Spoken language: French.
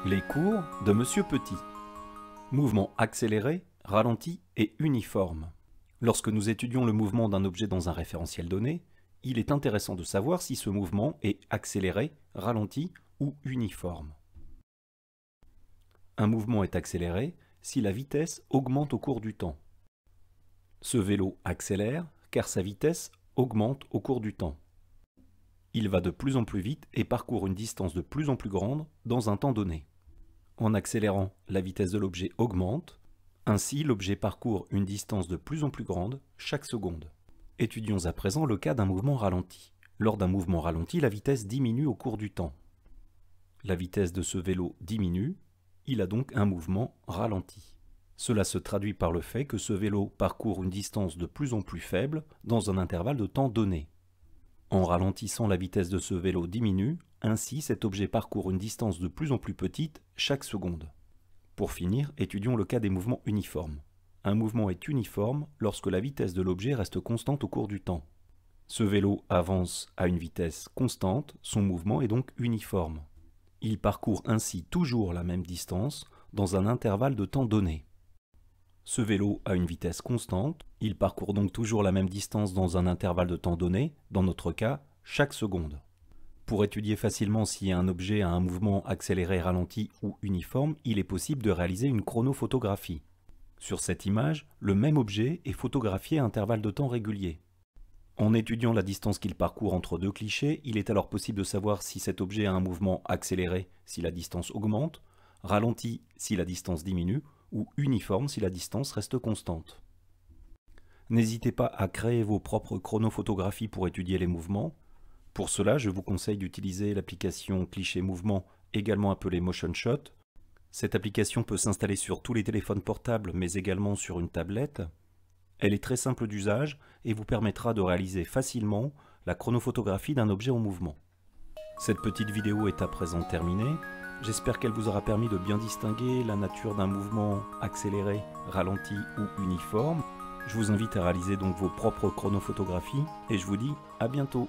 Les cours de Monsieur Petit. Mouvement accéléré, ralenti et uniforme. Lorsque nous étudions le mouvement d'un objet dans un référentiel donné, il est intéressant de savoir si ce mouvement est accéléré, ralenti ou uniforme. Un mouvement est accéléré si la vitesse augmente au cours du temps. Ce vélo accélère car sa vitesse augmente au cours du temps. Il va de plus en plus vite et parcourt une distance de plus en plus grande dans un temps donné. En accélérant, la vitesse de l'objet augmente, ainsi l'objet parcourt une distance de plus en plus grande chaque seconde. Étudions à présent le cas d'un mouvement ralenti. Lors d'un mouvement ralenti, la vitesse diminue au cours du temps. La vitesse de ce vélo diminue, il a donc un mouvement ralenti. Cela se traduit par le fait que ce vélo parcourt une distance de plus en plus faible dans un intervalle de temps donné. En ralentissant, la vitesse de ce vélo diminue, ainsi cet objet parcourt une distance de plus en plus petite chaque seconde. Pour finir, étudions le cas des mouvements uniformes. Un mouvement est uniforme lorsque la vitesse de l'objet reste constante au cours du temps. Ce vélo avance à une vitesse constante, son mouvement est donc uniforme. Il parcourt ainsi toujours la même distance dans un intervalle de temps donné. Ce vélo a une vitesse constante, il parcourt donc toujours la même distance dans un intervalle de temps donné, dans notre cas, chaque seconde. Pour étudier facilement si un objet a un mouvement accéléré, ralenti ou uniforme, il est possible de réaliser une chronophotographie. Sur cette image, le même objet est photographié à intervalles de temps réguliers. En étudiant la distance qu'il parcourt entre deux clichés, il est alors possible de savoir si cet objet a un mouvement accéléré si la distance augmente, ralenti si la distance diminue, ou uniforme si la distance reste constante. N'hésitez pas à créer vos propres chronophotographies pour étudier les mouvements. Pour cela, je vous conseille d'utiliser l'application Cliché Mouvement, également appelée Motion Shot. Cette application peut s'installer sur tous les téléphones portables, mais également sur une tablette. Elle est très simple d'usage et vous permettra de réaliser facilement la chronophotographie d'un objet en mouvement. Cette petite vidéo est à présent terminée. J'espère qu'elle vous aura permis de bien distinguer la nature d'un mouvement accéléré, ralenti ou uniforme. Je vous invite à réaliser donc vos propres chronophotographies et je vous dis à bientôt.